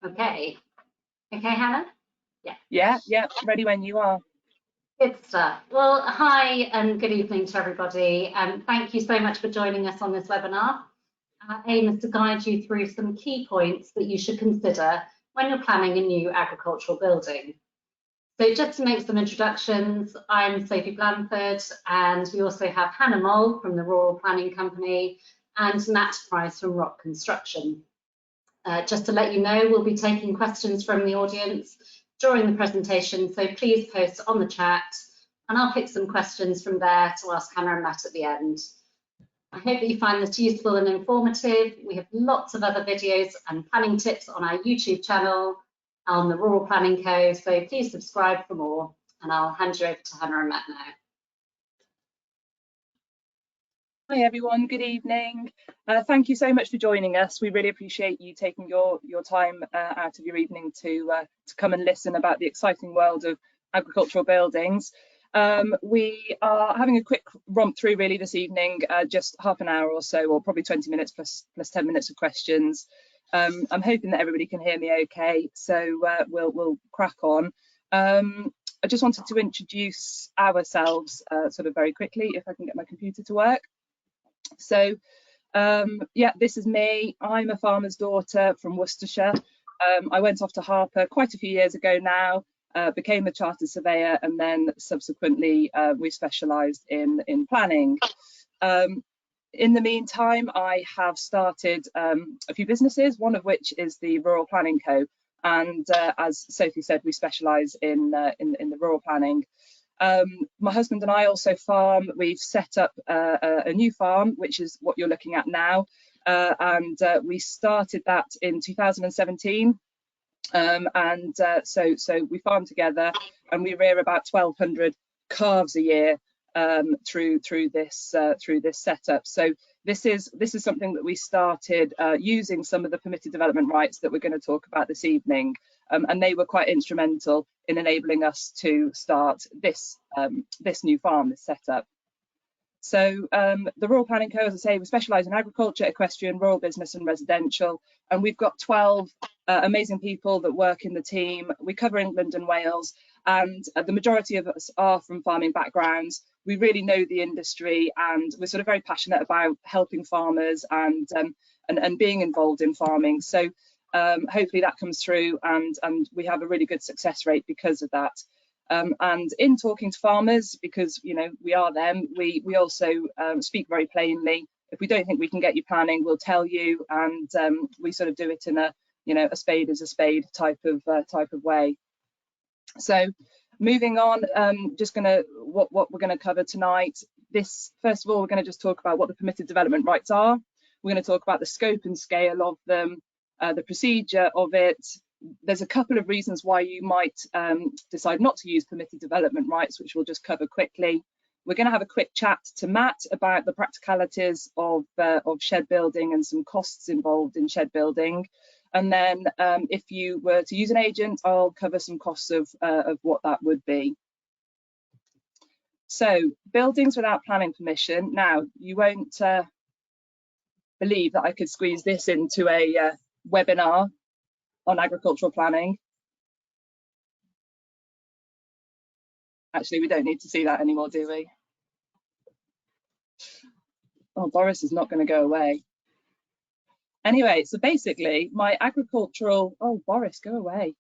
Okay. Okay, Hannah? Yeah, ready when you are. Good stuff. Well, hi and good evening to everybody. Thank you so much for joining us on this webinar. Our aim is to guide you through some key points that you should consider when you're planning a new agricultural building. So just to make some introductions, I'm Sophie Blanford, and we also have Hannah Moll from the Rural Planning Company and Matt Price from Rock Construction. Just to let you know, we'll be taking questions from the audience during the presentation, so please post on the chat and I'll pick some questions from there to ask Hannah and Matt at the end. I hope that you find this useful and informative. We have lots of other videos and planning tips on our YouTube channel on the Rural Planning Co, so please subscribe for more, and I'll hand you over to Hannah and Matt now. Hi everyone, good evening. Thank you so much for joining us. We really appreciate you taking your time out of your evening to come and listen about the exciting world of agricultural buildings. We are having a quick romp through really this evening, just half an hour or so, or probably 20 minutes plus 10 minutes of questions. I'm hoping that everybody can hear me okay, so we'll crack on. I just wanted to introduce ourselves sort of very quickly, if I can get my computer to work. So yeah, this is me. I'm a farmer's daughter from Worcestershire. I went off to Harper quite a few years ago now, became a chartered surveyor, and then subsequently we specialised in planning. In the meantime, I have started a few businesses, one of which is the Rural Planning Co, and as Sophie said, we specialise in the rural planning. My husband and I also farm. We've set up a new farm, which is what you're looking at now, and we started that in 2017. So we farm together, and we rear about 1,200 calves a year through this setup. So this is something that we started using some of the permitted development rights that we're going to talk about this evening, and they were quite instrumental in enabling us to start this new farm, this setup. So the Rural Planning Co, as I say, we specialise in agriculture, equestrian, rural business and residential, and we've got 12 amazing people that work in the team. We cover England and Wales, and the majority of us are from farming backgrounds. We really know the industry, and we're sort of very passionate about helping farmers and being involved in farming. So hopefully that comes through, and we have a really good success rate because of that. And in talking to farmers, because you know we are them, we also speak very plainly. If we don't think we can get you planning, we'll tell you, and we sort of do it in a a spade is a spade type of way. So moving on, what we're gonna cover tonight. First of all, we're going to just talk about what the permitted development rights are. We're going to talk about the scope and scale of them, the procedure of it. There's a couple of reasons why you might decide not to use permitted development rights, which we'll just cover quickly. We're going to have a quick chat to Matt about the practicalities of shed building and some costs involved in shed building. And then if you were to use an agent, I'll cover some costs of what that would be. So buildings without planning permission. Now, you won't believe that I could squeeze this into a webinar on agricultural planning. Actually, we don't need to see that anymore, do we? Oh, Boris is not going to go away. Anyway, so basically my agricultural, oh, Boris, go away.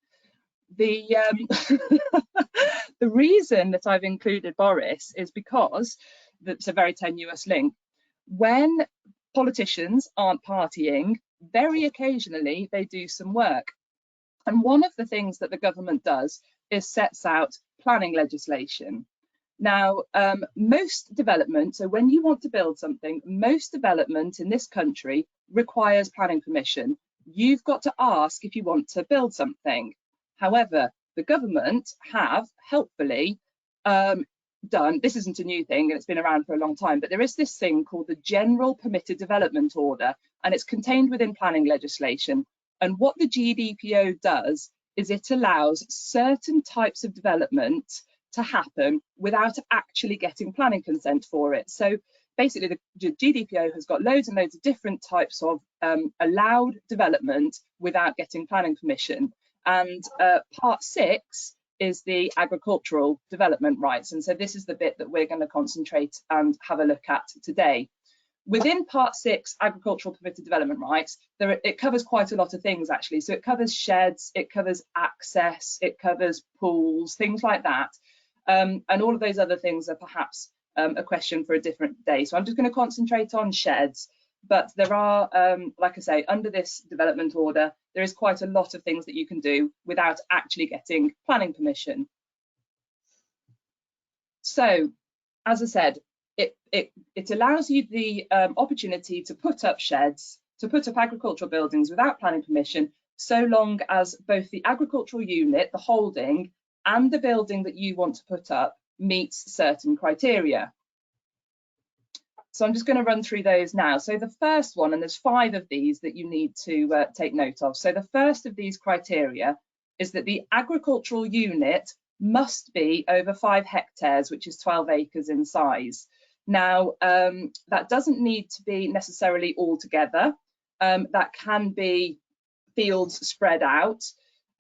The the reason that I've included Boris is because that's a very tenuous link. When politicians aren't partying, very occasionally they do some work. And one of the things that the government does is sets out planning legislation. Now, most development, so when you want to build something, most development in this country requires planning permission. You've got to ask if you want to build something. However, the government have helpfully done, this isn't a new thing and it's been around for a long time, but there is this thing called the General Permitted Development Order, and it's contained within planning legislation. And what the GDPO does is it allows certain types of development to happen without actually getting planning consent for it. So basically the GDPO has got loads and loads of different types of allowed development without getting planning permission. And part 6 is the agricultural development rights. And so this is the bit that we're going to concentrate and have a look at today. Within part 6, agricultural permitted development rights, it covers quite a lot of things actually. So it covers sheds, it covers access, it covers pools, things like that. And all of those other things are perhaps a question for a different day. So I'm just going to concentrate on sheds. But there are, like I say, under this development order, there is quite a lot of things that you can do without actually getting planning permission. So, as I said, it allows you the opportunity to put up sheds, to put up agricultural buildings without planning permission, so long as both the agricultural unit, the holding, and the building that you want to put up meets certain criteria. So I'm just going to run through those now. So the first one, and there's 5 of these that you need to take note of. So the first of these criteria is that the agricultural unit must be over 5 hectares, which is 12 acres in size. Now, that doesn't need to be necessarily all together. That can be fields spread out.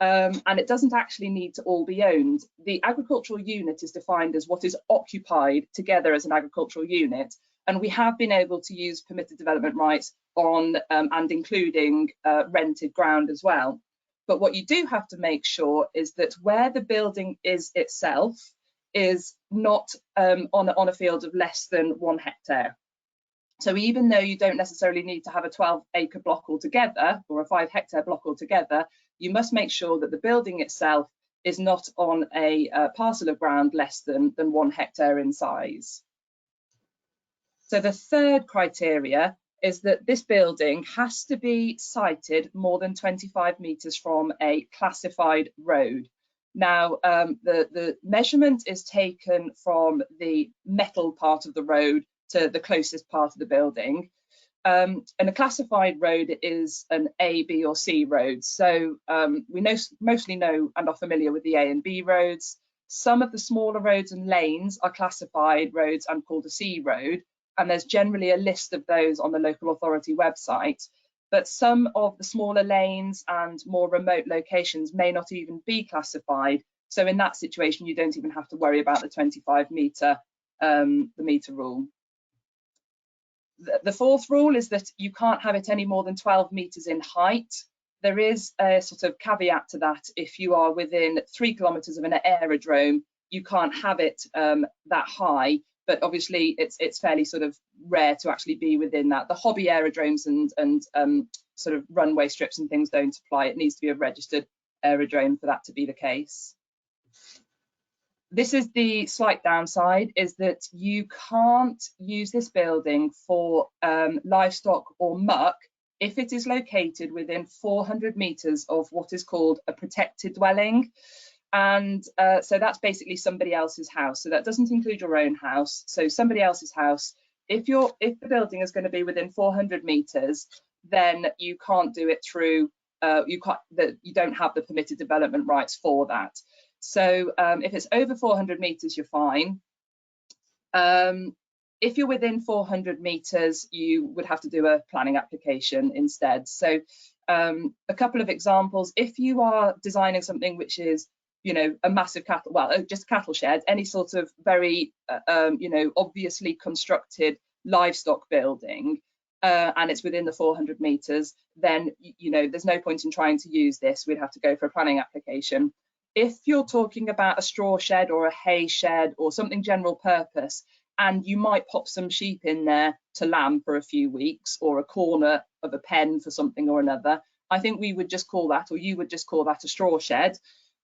And it doesn't actually need to all be owned. The agricultural unit is defined as what is occupied together as an agricultural unit. And we have been able to use permitted development rights on and including rented ground as well. But what you do have to make sure is that where the building is itself is not on a field of less than 1 hectare. So even though you don't necessarily need to have a 12-acre block altogether or a 5-hectare block altogether, you must make sure that the building itself is not on a parcel of ground less than 1 hectare in size. So the third criteria is that this building has to be sited more than 25 metres from a classified road. Now, the measurement is taken from the metal part of the road to the closest part of the building. And a classified road is an A, B or C road. So we mostly know and are familiar with the A and B roads. Some of the smaller roads and lanes are classified roads and called a C road. And there's generally a list of those on the local authority website. But some of the smaller lanes and more remote locations may not even be classified. So in that situation, you don't even have to worry about the 25 metre metre rule. The fourth rule is that you can't have it any more than 12 metres in height. There is a sort of caveat to that. If you are within 3 kilometres of an aerodrome, you can't have it that high. But obviously, it's fairly sort of rare to actually be within that. The hobby aerodromes and sort of runway strips and things don't apply. It needs to be a registered aerodrome for that to be the case. This is the slight downside, is that you can't use this building for livestock or muck if it is located within 400 metres of what is called a protected dwelling. And so that's basically somebody else's house. So that doesn't include your own house. So somebody else's house, if the building is going to be within 400 metres, then you can't do it through, you don't have the permitted development rights for that. So if it's over 400 metres, you're fine. If you're within 400 metres, you would have to do a planning application instead. So a couple of examples: if you are designing something which is, you know, a massive cattle, well, just cattle shed, any sort of very, you know, obviously constructed livestock building, and it's within the 400 metres, then, you know, there's no point in trying to use this. We'd have to go for a planning application. If you're talking about a straw shed or a hay shed or something general purpose, and you might pop some sheep in there to lamb for a few weeks, or a corner of a pen for something or another, I think we would just call that, or you would just call that, a straw shed,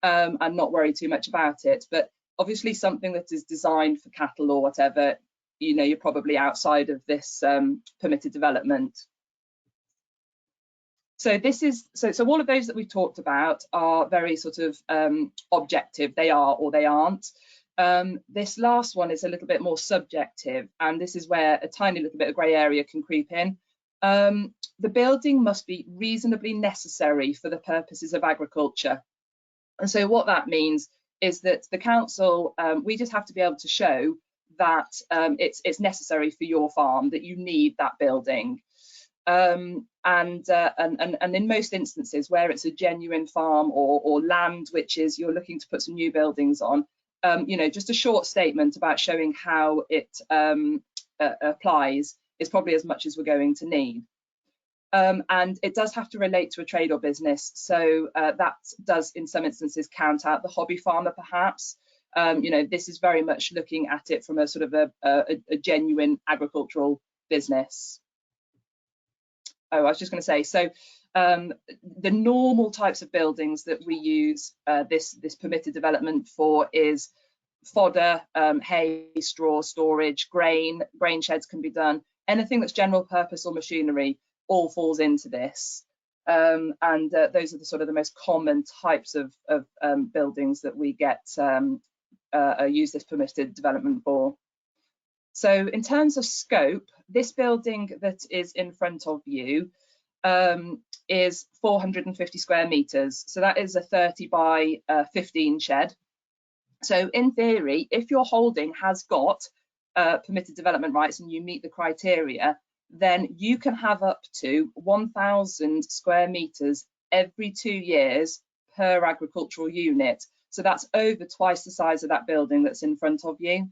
and not worry too much about it. But obviously something that is designed for cattle or whatever, you know, you're probably outside of this permitted development. So this is, so all of those that we've talked about are very sort of objective. They are or they aren't. This last one is a little bit more subjective, and this is where a tiny little bit of grey area can creep in. The building must be reasonably necessary for the purposes of agriculture. And so what that means is that the council, we just have to be able to show that it's necessary for your farm, that you need that building. And in most instances where it's a genuine farm or land which is you're looking to put some new buildings on, you know, just a short statement about showing how it applies is probably as much as we're going to need. And it does have to relate to a trade or business, so that does in some instances count out the hobby farmer perhaps. You know, this is very much looking at it from a sort of a genuine agricultural business. Oh, I was just going to say, so the normal types of buildings that we use this permitted development for is fodder, hay, straw storage, grain sheds can be done. Anything that's general purpose or machinery all falls into this. Those are the sort of the most common types of buildings that we get use this permitted development for. So in terms of scope, this building that is in front of you is 450 square meters. So that is a 30 by 15 shed. So in theory, if your holding has got permitted development rights and you meet the criteria, then you can have up to 1,000 square meters every 2 years per agricultural unit. So that's over twice the size of that building that's in front of you.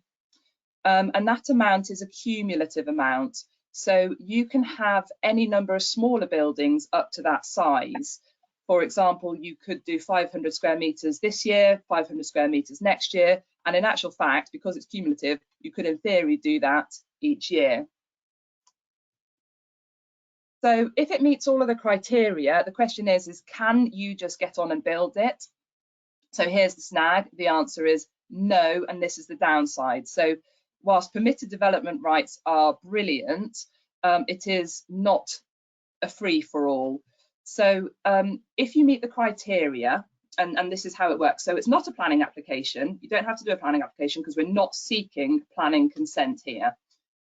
And that amount is a cumulative amount. So you can have any number of smaller buildings up to that size. For example, you could do 500 square meters this year, 500 square meters next year. And in actual fact, because it's cumulative, you could in theory do that each year. So if it meets all of the criteria, the question is can you just get on and build it? So here's the snag. The answer is no, and this is the downside. So whilst permitted development rights are brilliant, it is not a free-for-all. So if you meet the criteria, and this is how it works, so it's not a planning application. You don't have to do a planning application because we're not seeking planning consent here.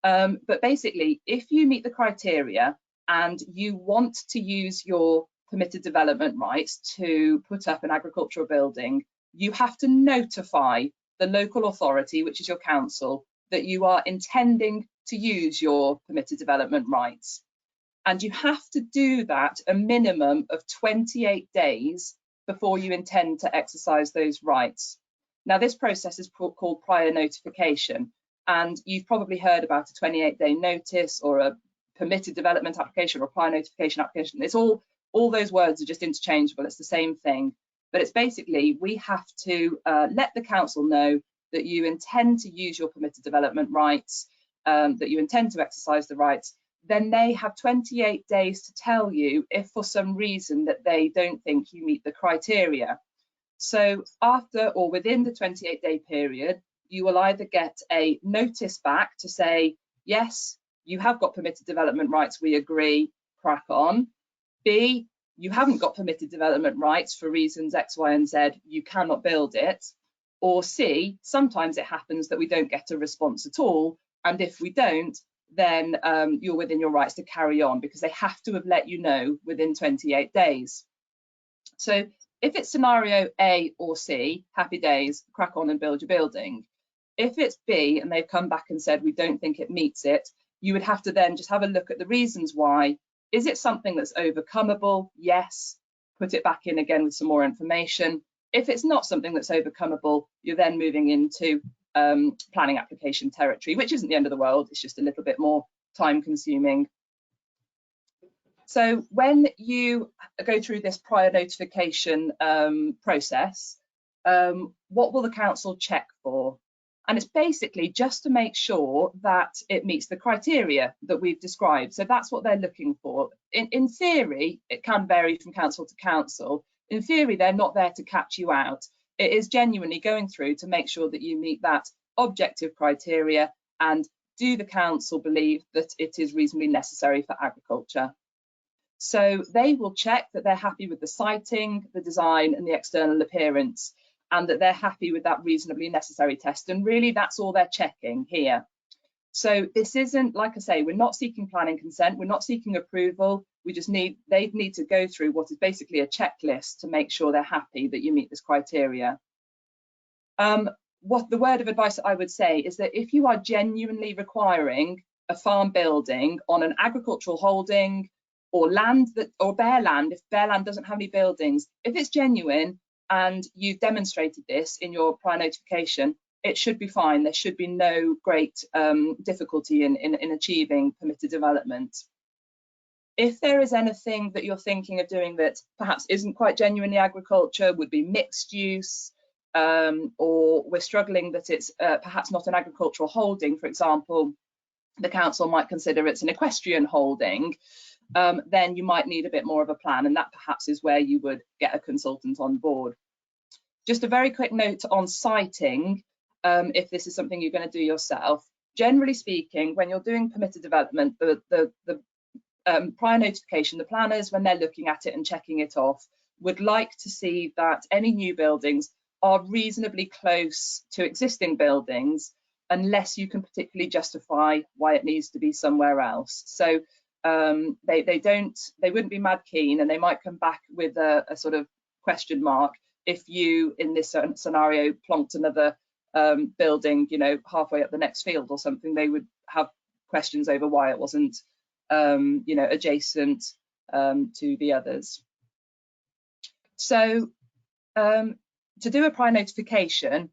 But basically, if you meet the criteria and you want to use your permitted development rights to put up an agricultural building, you have to notify the local authority, which is your council, that you are intending to use your permitted development rights. And you have to do that a minimum of 28 days before you intend to exercise those rights. Now, this process is called prior notification, and you've probably heard about a 28-day notice or a permitted development application or a prior notification application. It's all those words are just interchangeable. It's the same thing, but it's basically we have to let the council know that you intend to use your permitted development rights, that you intend to exercise the rights. Then they have 28 days to tell you if for some reason that they don't think you meet the criteria. So after or within the 28-day period, you will either get a notice back to say, yes, you have got permitted development rights, we agree, crack on. B, you haven't got permitted development rights for reasons X, Y, and Z, you cannot build it. Or C, sometimes it happens that we don't get a response at all. And if we don't, then you're within your rights to carry on because they have to have let you know within 28 days. So if it's scenario A or C, happy days, crack on and build your building. If it's B and they've come back and said we don't think it meets it, you would have to then just have a look at the reasons why. Is it something that's overcomable? Yes. Put it back in again with some more information. If it's not something that's overcomable, you're then moving into planning application territory, which isn't the end of the world. It's just a little bit more time consuming. So when you go through this prior notification process, what will the council check for? And it's basically just to make sure that it meets the criteria that we've described. So that's what they're looking for. In theory, it can vary from council to council. In theory, they're not there to catch you out. It is genuinely going through to make sure that you meet that objective criteria and do the council believe that it is reasonably necessary for agriculture. So they will check that they're happy with the siting, the design and the external appearance, and that they're happy with that reasonably necessary test. And really that's all they're checking here. So this isn't, like I say, we're not seeking planning consent, we're not seeking approval, we just they need to go through what is basically a checklist to make sure they're happy that you meet this criteria. what the word of advice that I would say is that if you are genuinely requiring a farm building on an agricultural holding or land that, or bare land, if bare land doesn't have any buildings, if it's genuine and you've demonstrated this in your prior notification, it should be fine. There should be no great difficulty in achieving permitted development. If there is anything that you're thinking of doing that perhaps isn't quite genuinely agriculture, would be mixed use, or we're struggling that it's perhaps not an agricultural holding, for example, the council might consider it's an equestrian holding, then you might need a bit more of a plan, and that perhaps is where you would get a consultant on board. Just a very quick note on siting, if this is something you're going to do yourself. Generally speaking, when you're doing permitted development, the prior notification, the planners, when they're looking at it and checking it off, would like to see that any new buildings are reasonably close to existing buildings, unless you can particularly justify why it needs to be somewhere else. So they wouldn't be mad keen, and they might come back with a sort of question mark if you, in this scenario, plonked another building, you know, halfway up the next field or something. They would have questions over why it wasn't, you know, adjacent to the others. So to do a prior notification,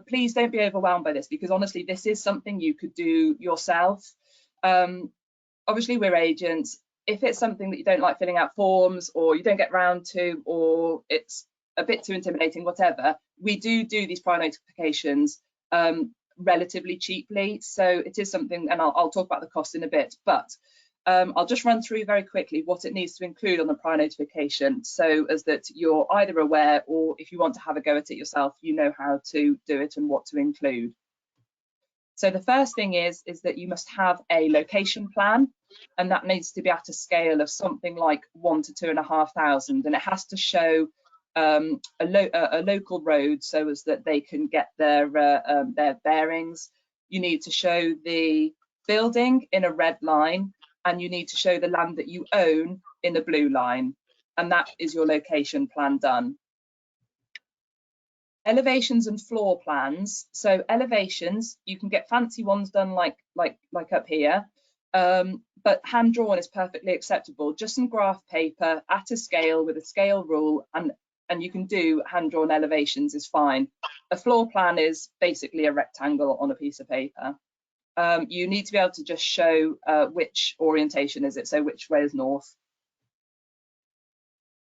please don't be overwhelmed by this, because honestly, this is something you could do yourself. Obviously, we're agents. If it's something that you don't like filling out forms, or you don't get round to, or it's a bit too intimidating, whatever, we do these prior notifications relatively cheaply. So it is something, and I'll talk about the cost in a bit, but I'll just run through very quickly what it needs to include on the prior notification, so as that you're either aware, or if you want to have a go at it yourself, you know how to do it and what to include. So the first thing is that you must have a location plan, and that needs to be at a scale of something like 1 to 2,500, and it has to show a local road so as that they can get their bearings. You need to show the building in a red line, and you need to show the land that you own in the blue line, and that is your location plan done. Elevations and floor plans. So elevations, you can get fancy ones done like up here, but hand drawn is perfectly acceptable. Just some graph paper at a scale with a scale rule, and you can do hand drawn elevations is fine. A floor plan is basically a rectangle on a piece of paper. You need to be able to just show which orientation is it, so which way is north.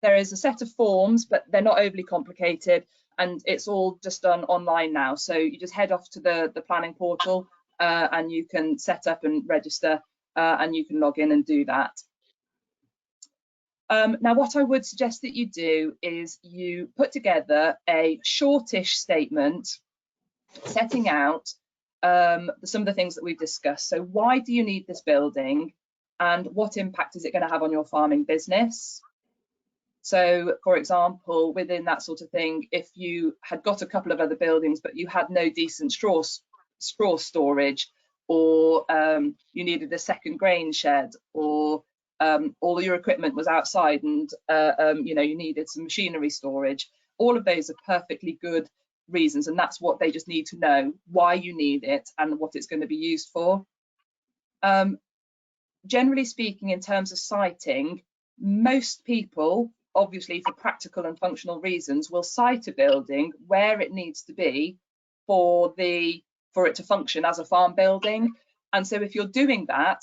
There is a set of forms, but they're not overly complicated, and it's all just done online now. So you just head off to the planning portal, and you can set up and register, and you can log in and do that. Now, what I would suggest that you do is you put together a shortish statement setting out some of the things that we've discussed. So why do you need this building, and what impact is it going to have on your farming business? So, for example, within that sort of thing, if you had got a couple of other buildings but you had no decent straw storage, or you needed a second grain shed, or all your equipment was outside and you know, you needed some machinery storage, all of those are perfectly good reasons, and that's what they just need to know, why you need it and what it's going to be used for. Generally speaking, in terms of siting, most people, obviously for practical and functional reasons, will site a building where it needs to be for it to function as a farm building. And so if you're doing that,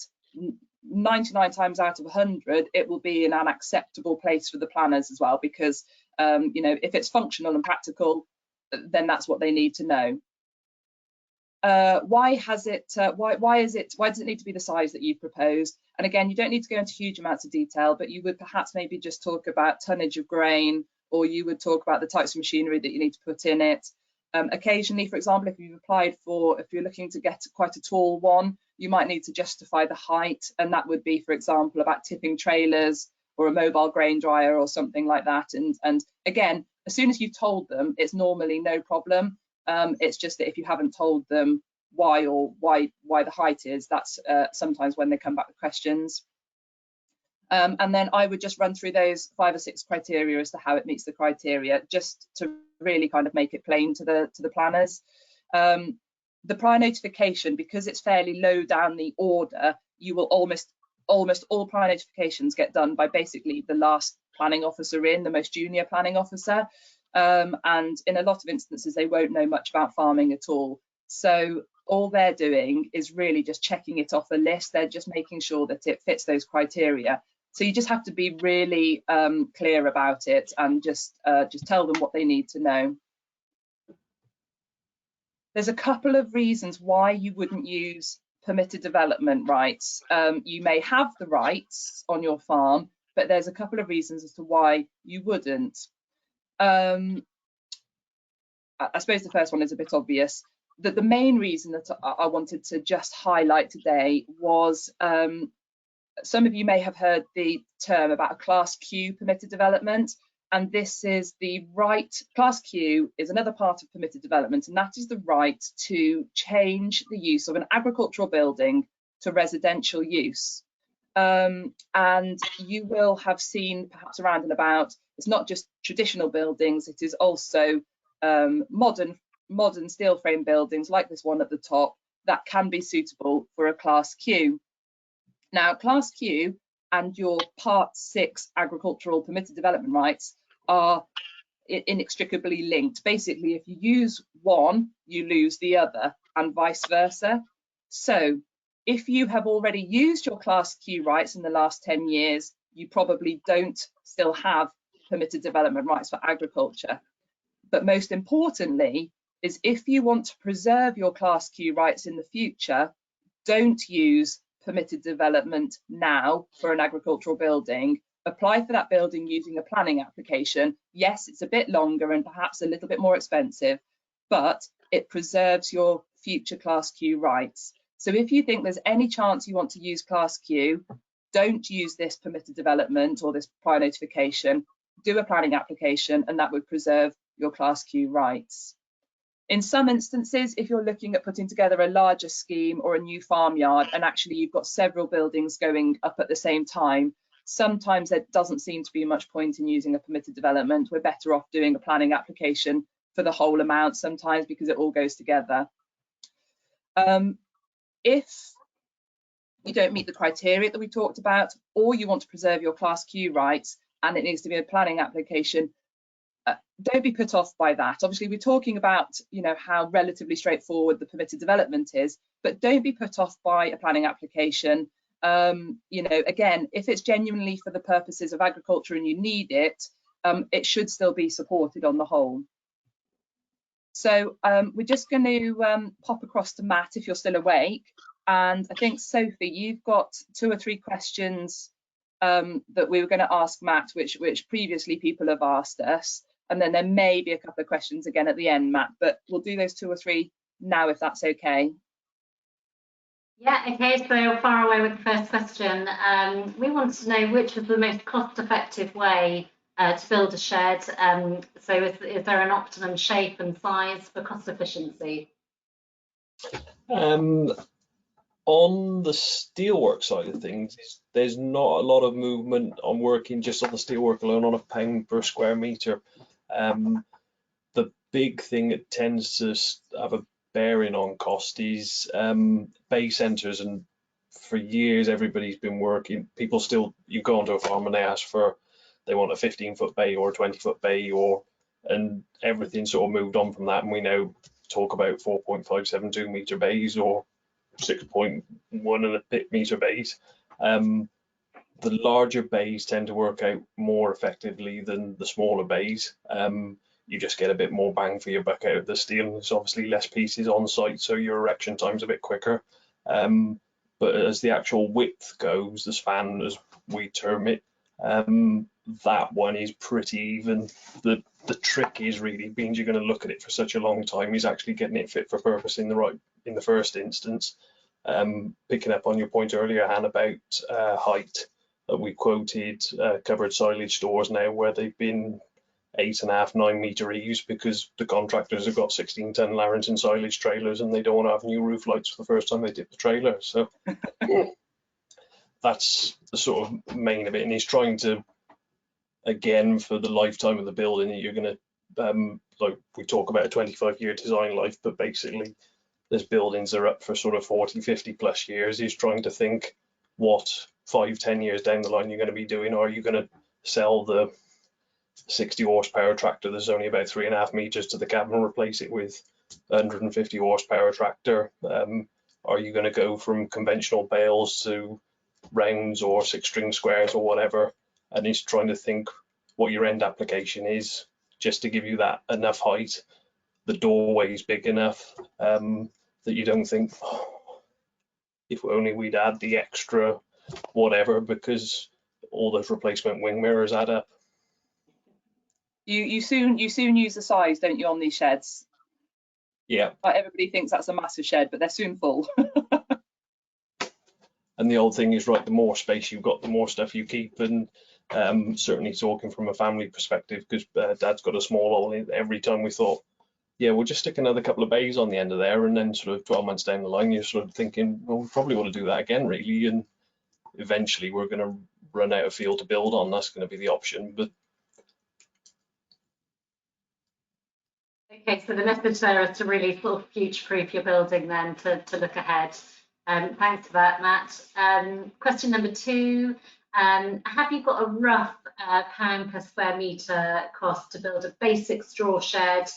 99 times out of 100, it will be in an acceptable place for the planners as well, because you know, if it's functional and practical, then that's what they need to know. Why does it need to be the size that you've proposed? And again, you don't need to go into huge amounts of detail, but you would perhaps maybe just talk about tonnage of grain, or you would talk about the types of machinery that you need to put in it. Occasionally, for example, if you're looking to get quite a tall one, you might need to justify the height, and that would be, for example, about tipping trailers or a mobile grain dryer or something like that. And again, as soon as you've told them, it's normally no problem. It's just that if you haven't told them why the height is, that's sometimes when they come back with questions. And then I would just run through those 5 or 6 criteria as to how it meets the criteria, just to really kind of make it plain to the planners. The prior notification, because it's fairly low down the order, you will almost all prior notifications get done by basically the last planning officer in, the most junior planning officer. And in a lot of instances, they won't know much about farming at all. So all they're doing is really just checking it off a list. They're just making sure that it fits those criteria. So you just have to be really clear about it and just tell them what they need to know. There's a couple of reasons why you wouldn't use permitted development rights. You may have the rights on your farm, but there's a couple of reasons as to why you wouldn't. I suppose the first one is a bit obvious. That the main reason that I wanted to just highlight today was some of you may have heard the term about a Class Q permitted development, and this is the right. Class Q is another part of permitted development, and that is the right to change the use of an agricultural building to residential use. And you will have seen perhaps around and about, it's not just traditional buildings, it is also modern steel frame buildings like this one at the top that can be suitable for a Class Q. Now, Class Q and your Part 6 agricultural permitted development rights are inextricably linked. Basically, if you use one, you lose the other, and vice versa. So if you have already used your Class Q rights in the last 10 years, you probably don't still have permitted development rights for agriculture. But most importantly is if you want to preserve your Class Q rights in the future, don't use permitted development now for an agricultural building. Apply for that building using a planning application. Yes, it's a bit longer and perhaps a little bit more expensive, but it preserves your future Class Q rights. So if you think there's any chance you want to use Class Q, don't use this permitted development or this prior notification. Do a planning application, and that would preserve your Class Q rights. In some instances, if you're looking at putting together a larger scheme or a new farmyard, and actually you've got several buildings going up at the same time, sometimes there doesn't seem to be much point in using a permitted development. We're better off doing a planning application for the whole amount sometimes, because it all goes together. If you don't meet the criteria that we talked about, or you want to preserve your Class Q rights and it needs to be a planning application, don't be put off by that. Obviously, we're talking about, how relatively straightforward the permitted development is, but don't be put off by a planning application. Again, if it's genuinely for the purposes of agriculture and you need it, it should still be supported on the whole. So we're just going to pop across to Matt if you're still awake. And I think, Sophie, you've got 2 or 3 questions that we were going to ask Matt, which previously people have asked us. And then there may be a couple of questions again at the end, Matt, but we'll do those 2 or 3 now, if that's okay. Yeah, okay, so far away with the first question. We want to know which is the most cost-effective way to build a shed. So is there an optimum shape and size for cost efficiency? On the steelwork side of things, there's not a lot of movement on working just on the steelwork alone on £1 per square metre. The big thing that tends to have a bearing on cost is bay centres, and for years everybody's been working. People still, you go onto a farm and they want a 15-foot bay or a 20-foot bay, and everything sort of moved on from that, and we now talk about 4.572 metre bays or 6.1 and a bit metre bays. The larger bays tend to work out more effectively than the smaller bays. You just get a bit more bang for your buck out of the steel. There's obviously less pieces on site, so your erection time's a bit quicker. But as the actual width goes, the span as we term it, that one is pretty even. The trick is really, being you're going to look at it for such a long time, is actually getting it fit for purpose in the first instance. Picking up on your point earlier, Anne, about height, we quoted covered silage stores now where they've been 8.5, 9 metre eaves because the contractors have got 16-ton Larrington silage trailers and they don't want to have new roof lights for the first time they dip the trailer. So that's the sort of main of it, and he's trying to, again, for the lifetime of the building, you're going to, like we talk about a 25-year design life, but basically there's buildings that are up for sort of 40, 50 plus years. He's trying to think what 5-10 years down the line you're going to be doing. Are you going to sell the 60 horsepower tractor that's only about 3.5 meters to the cab and replace it with 150 horsepower tractor? Are you going to go from conventional bales to rounds or 6-string squares or whatever? And he's trying to think what your end application is, just to give you that enough height, the doorway is big enough that you don't think, oh, if only we'd add the extra whatever, because all those replacement wing mirrors add up. You soon use the size, don't you, on these sheds? Yeah. Like, everybody thinks that's a massive shed, but they're soon full. And the old thing is, right, the more space you've got, the more stuff you keep. And certainly talking from a family perspective, because Dad's got a small hole, every time we thought, yeah, we'll just stick another couple of bays on the end of there, and then sort of 12 months down the line, you're sort of thinking, well, we probably want to do that again, really. And eventually we're going to run out of field to build on. That's going to be the option. But Okay, so the message there is to really sort of future-proof your building then, to look ahead. Thanks for that, Matt. Question number 2, have you got a rough pound per square metre cost to build a basic straw shed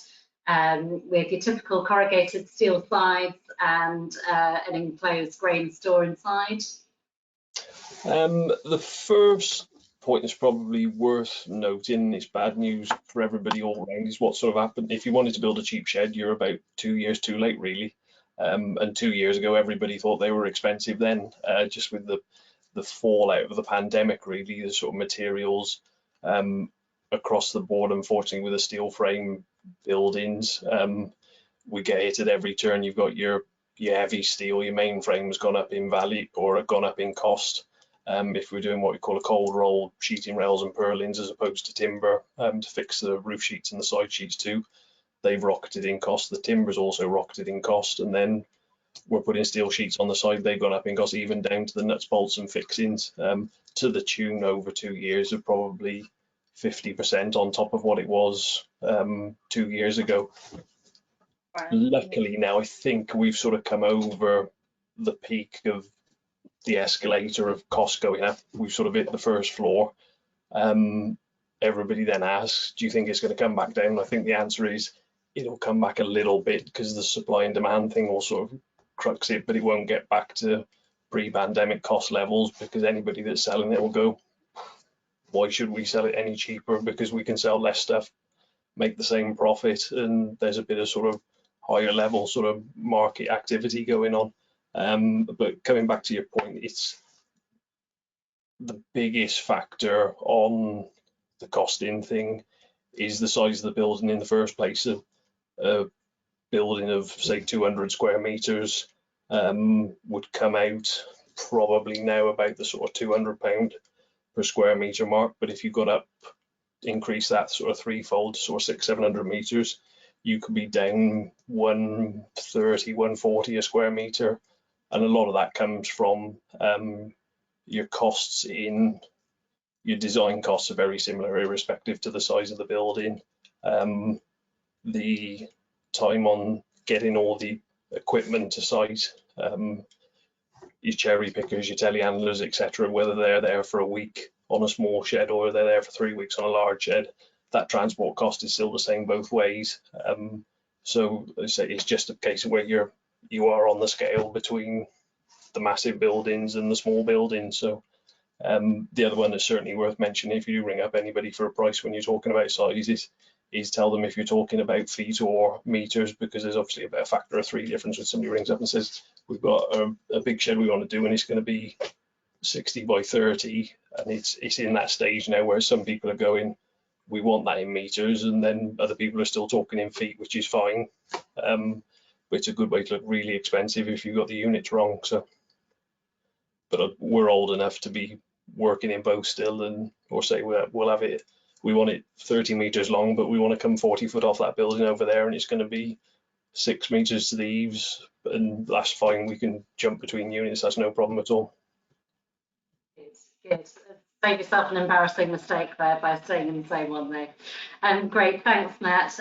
with your typical corrugated steel sides and an enclosed grain store inside? The first point is probably worth noting, it's bad news for everybody all around, is what sort of happened. If you wanted to build a cheap shed, you're about 2 years too late, really. And 2 years ago, everybody thought they were expensive then, just with the fallout of the pandemic, really, the sort of materials across the board. Unfortunately, with the steel frame buildings, we get hit at every turn. You've got your heavy steel, your main frame's gone up in value or gone up in cost. If we're doing what we call a cold roll, sheeting rails and purlins as opposed to timber to fix the roof sheets and the side sheets too, they've rocketed in cost. The timber's also rocketed in cost, and then we're putting steel sheets on the side, they've gone up in cost, even down to the nuts, bolts and fixings, to the tune over 2 years of probably 50% on top of what it was 2 years ago. Wow. Luckily now, I think we've sort of come over the peak of the escalator of costs going up. We've sort of hit the first floor. Everybody then asks, do you think it's going to come back down? I think the answer is it'll come back a little bit, because the supply and demand thing will sort of crux it, but it won't get back to pre-pandemic cost levels, because anybody that's selling it will go, why should we sell it any cheaper? Because we can sell less stuff, make the same profit, and there's a bit of sort of higher level sort of market activity going on. But coming back to your point, it's the biggest factor on the costing thing is the size of the building in the first place. A building of say 200 square meters would come out probably now about the sort of £200 per square meter mark. But if you got up, increase that sort of threefold, sort of 600-700 meters, you could be down 130, 140 a square meter. And a lot of that comes from your costs in your design costs are very similar, irrespective to the size of the building. The time on getting all the equipment to site, your cherry pickers, your telehandlers, etc., whether they're there for a week on a small shed or they're there for 3 weeks on a large shed, that transport cost is still the same both ways. So I say it's just a case of where you are on the scale between the massive buildings and the small buildings. So the other one that's certainly worth mentioning, if you ring up anybody for a price when you're talking about sizes, is tell them if you're talking about feet or meters, because there's obviously about a factor of 3 difference when somebody rings up and says, we've got a big shed we want to do and it's going to be 60 by 30, and it's in that stage now where some people are going, we want that in meters, and then other people are still talking in feet, which is fine. But it's a good way to look really expensive if you've got the units wrong. So, but we're old enough to be working in both still, and or say we'll have it, we want it 30 meters long, but we want to come 40 foot off that building over there, and it's going to be 6 meters to the eaves, and that's fine. We can jump between units, that's no problem at all. Good. Save yourself an embarrassing mistake there by staying in the same one though. Great, thanks, Matt.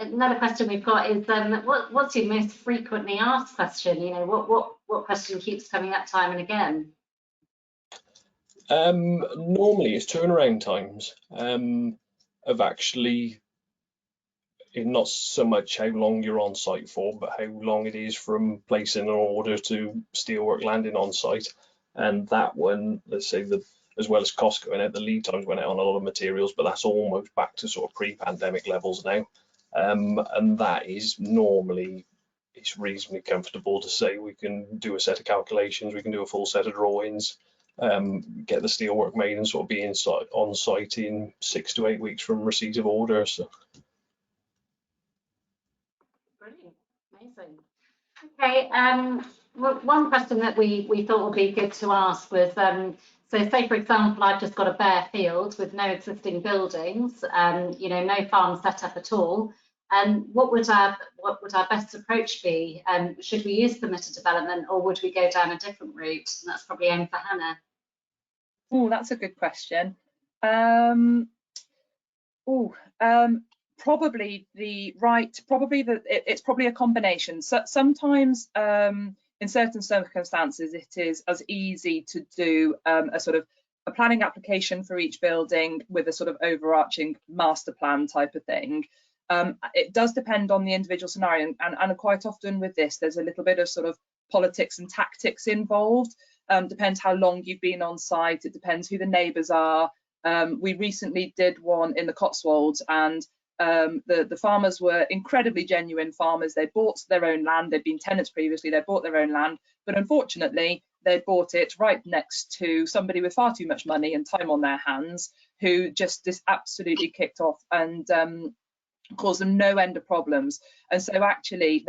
Another question we've got is what's your most frequently asked question? You know, what question keeps coming up time and again? Normally it's turnaround times of actually not so much how long you're on site for, but how long it is from placing an order to steelwork landing on site. And that one, let's say as well as cost going out, the lead times went out on a lot of materials, but that's almost back to sort of pre-pandemic levels now. And that is normally, it's reasonably comfortable to say we can do a set of calculations, we can do a full set of drawings, get the steelwork made and sort of be on site in 6 to 8 weeks from receipt of order. So. Brilliant, amazing. Okay, well, one question that we thought would be good to ask was, so say for example, I've just got a bare field with no existing buildings, you know, no farm set up at all. What would our best approach be? Should we use permitted development, or would we go down a different route? And that's probably aimed for Hannah. Oh, that's a good question. Probably it's probably a combination. So sometimes in certain circumstances it is as easy to do a sort of a planning application for each building with a sort of overarching master plan type of thing. It does depend on the individual scenario, and quite often with this there's a little bit of sort of politics and tactics involved. Depends how long you've been on site, it depends who the neighbours are. We recently did one in the Cotswolds, and the farmers were incredibly genuine farmers. They bought their own land, they'd been tenants previously, they bought their own land, but unfortunately they bought it right next to somebody with far too much money and time on their hands, who just absolutely kicked off and caused them no end of problems. And so actually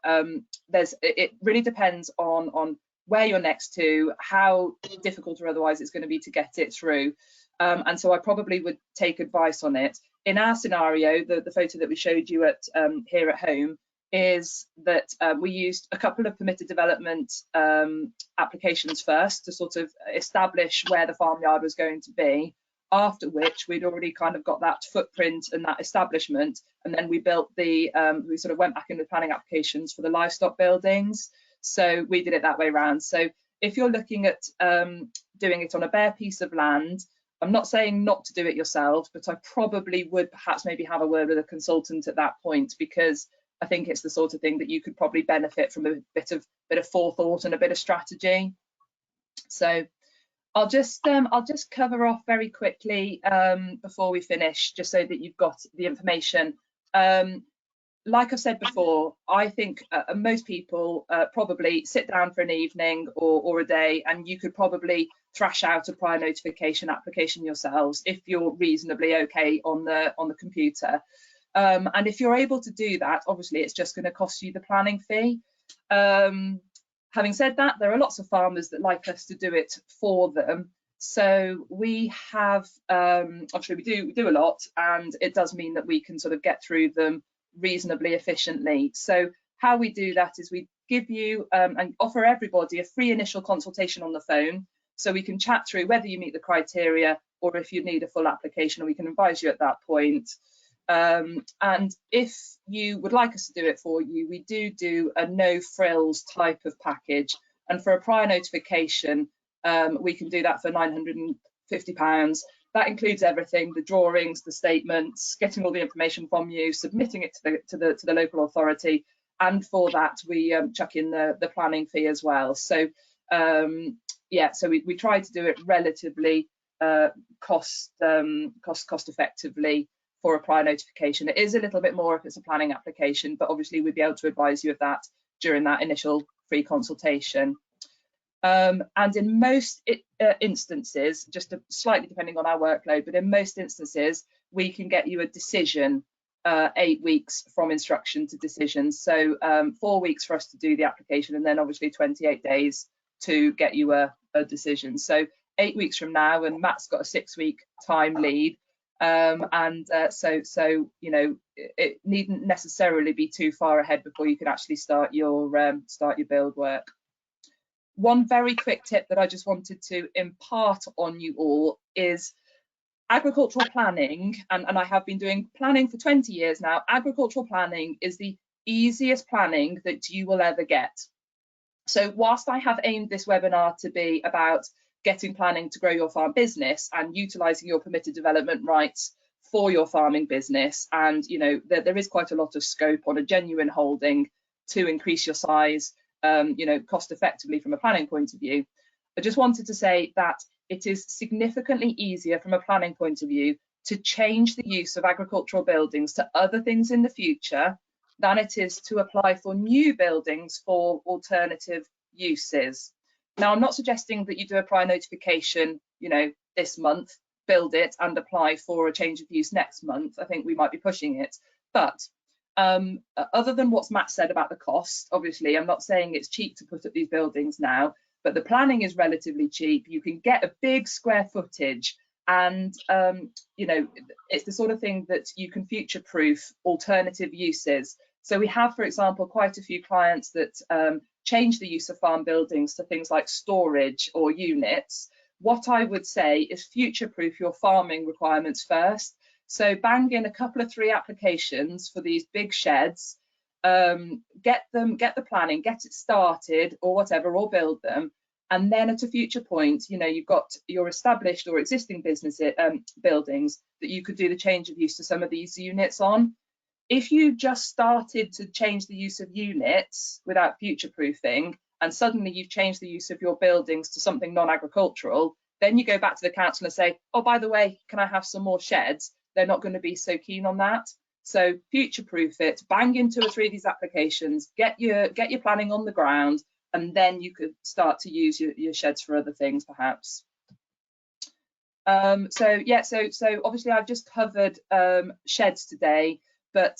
it really depends on where you're next to, how difficult or otherwise it's going to be to get it through. And so I probably would take advice on it. In our scenario, the photo that we showed you at here at home is that we used a couple of permitted development applications first to sort of establish where the farmyard was going to be, after which we'd already kind of got that footprint and that establishment, and then we built we sort of went back into planning applications for the livestock buildings. So we did it that way around. So if you're looking at doing it on a bare piece of land, I'm not saying not to do it yourself, but I probably would perhaps maybe have a word with a consultant at that point, because I think it's the sort of thing that you could probably benefit from a bit of forethought and a bit of strategy. So I'll just cover off very quickly before we finish, just so that you've got the information. Like I've said before, I think most people probably sit down for an evening or a day, and you could probably thrash out a prior notification application yourselves if you're reasonably okay on the computer. And if you're able to do that, obviously it's just going to cost you the planning fee. Having said that, there are lots of farmers that like us to do it for them. So we have, obviously we do a lot, and it does mean that we can sort of get through them reasonably efficiently. So how we do that is we give you and offer everybody a free initial consultation on the phone, so we can chat through whether you meet the criteria or if you need a full application, and we can advise you at that point. And if you would like us to do it for you, we do a no frills type of package, and for a prior notification we can do that for £950. That includes everything: the drawings, the statements, getting all the information from you, submitting it to the local authority, and for that we chuck in the planning fee as well. So yeah, so we try to do it relatively cost effectively for a prior notification. It is a little bit more if it's a planning application, but obviously we'd be able to advise you of that during that initial free consultation. And in most instances, just slightly depending on our workload, but in most instances we can get you a decision 8 weeks from instruction to decision. So 4 weeks for us to do the application, and then obviously 28 days to get you a decision. So 8 weeks from now, and Matt's got a 6-week time lead. So you know, it needn't necessarily be too far ahead before you can actually start your build work. one very quick tip that I just wanted to impart on you all is agricultural planning, and I have been doing planning for 20 years now. Agricultural planning is the easiest planning that you will ever get. So whilst I have aimed this webinar to be about getting planning to grow your farm business and utilising your permitted development rights for your farming business, and you know there is quite a lot of scope on a genuine holding to increase your size, you know, cost effectively from a planning point of view. I just wanted to say that it is significantly easier from a planning point of view to change the use of agricultural buildings to other things in the future than it is to apply for new buildings for alternative uses. Now, I'm not suggesting that you do a prior notification, you know, this month, build it and apply for a change of use next month. I think we might be pushing it. But other than what Matt said about the cost, obviously, I'm not saying it's cheap to put up these buildings now, but the planning is relatively cheap. You can get a big square footage, and you know, it's the sort of thing that you can future-proof alternative uses. So we have, for example, quite a few clients that change the use of farm buildings to things like storage or units. What I would say is future-proof your farming requirements first. So bang in a couple of 3 applications for these big sheds, get the planning, get it started or whatever, or build them. And then at a future point, you know, you've got your established or existing business buildings that you could do the change of use to some of these units on. If you just started to change the use of units without future-proofing, and suddenly you've changed the use of your buildings to something non-agricultural, then you go back to the council and say, oh, by the way, can I have some more sheds? They're not going to be so keen on that. So future-proof it, bang in 2 or 3 of these applications, get your planning on the ground, and then you could start to use your sheds for other things, perhaps. So obviously I've just covered sheds today, but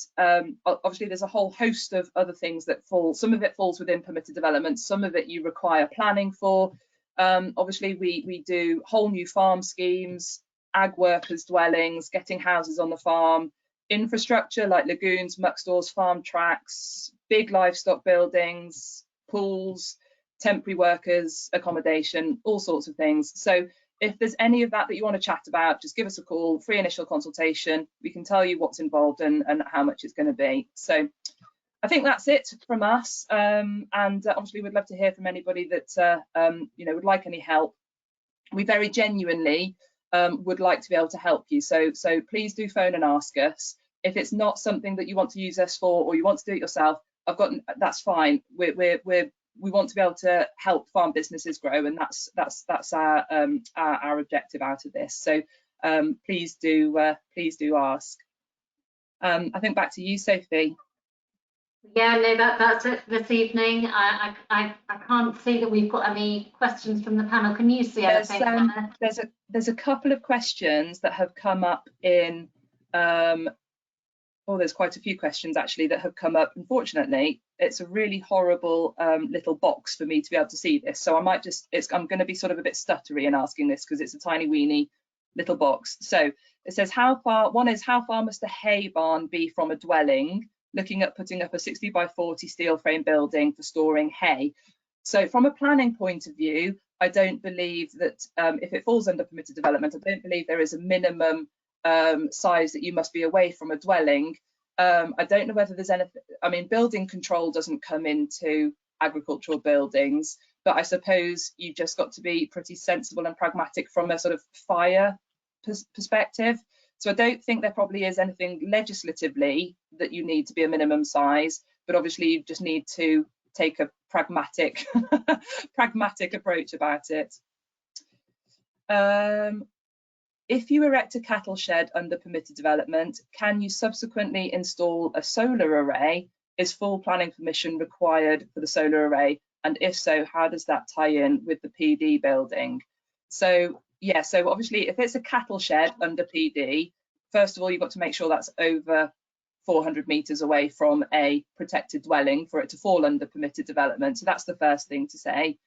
obviously there's a whole host of other things that fall. Some of it falls within permitted development, some of it you require planning for. Obviously we do whole new farm schemes, ag workers dwellings, getting houses on the farm, infrastructure like lagoons, muck stores, farm tracks, big livestock buildings, pools, temporary workers accommodation, all sorts of things. So if there's any of that you want to chat about, just give us a call, free initial consultation. We can tell you what's involved and how much it's going to be. So I think that's it from us. And obviously we'd love to hear from anybody that you know, would like any help. We very genuinely would like to be able to help you. So please do phone and ask us. If it's not something that you want to use us for, or you want to do it yourself, that's fine. We want to be able to help farm businesses grow, and that's our objective out of this. So please do ask. I think back to you, Sophie. Yeah, no, that's it this evening. I can't see that we've got any questions from the panel. Can you see anything? There's a couple of questions that have come up in. Oh, there's quite a few questions actually that have come up. Unfortunately, it's a really horrible little box for me to be able to see this. So I might just, I'm going to be sort of a bit stuttery in asking this because it's a tiny weeny little box. So it says, how far must a hay barn be from a dwelling? Looking at putting up a 60 by 40 steel frame building for storing hay. So from a planning point of view, I don't believe that if it falls under permitted development, I don't believe there is a minimum size that you must be away from a dwelling. I don't know whether there's anything, I mean, building control doesn't come into agricultural buildings, but I suppose you've just got to be pretty sensible and pragmatic from a sort of fire perspective. So I don't think there probably is anything legislatively that you need to be a minimum size, but obviously you just need to take a pragmatic approach about it. If you erect a cattle shed under permitted development, can you subsequently install a solar array? Is full planning permission required for the solar array? And if so, how does that tie in with the PD building? So yeah, so obviously if it's a cattle shed under PD, first of all, you've got to make sure that's over 400 meters away from a protected dwelling for it to fall under permitted development. So that's the first thing to say.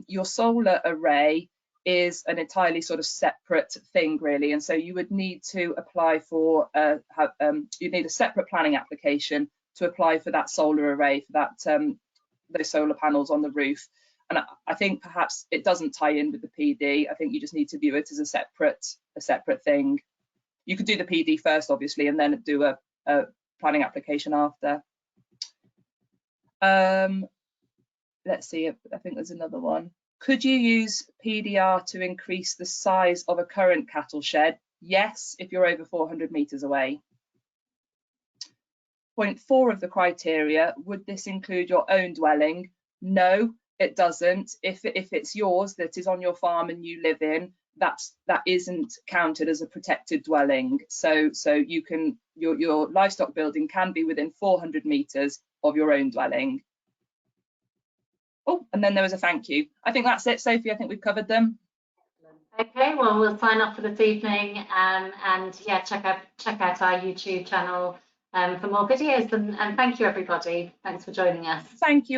Your solar array is an entirely sort of separate thing really, and so you would need to apply for you need a separate planning application to apply for that solar array, for that those solar panels on the roof. And I think perhaps it doesn't tie in with the PD. I think you just need to view it as a separate thing. You could do the PD first, obviously, and then do a planning application after. Let's see, I think there's another one. Could you use PDR to increase the size of a current cattle shed? Yes, if you're over 400 metres away. Point 4 of the criteria, would this include your own dwelling? No, it doesn't. If it's yours that is on your farm and you live in, that isn't counted as a protected dwelling. So you can your livestock building can be within 400 metres of your own dwelling. Oh, and then there was a thank you. I think that's it, Sophie. I think we've covered them. Okay, well, we'll sign off for this evening, and yeah, check out our YouTube channel for more videos. And thank you, everybody. Thanks for joining us. Thank you.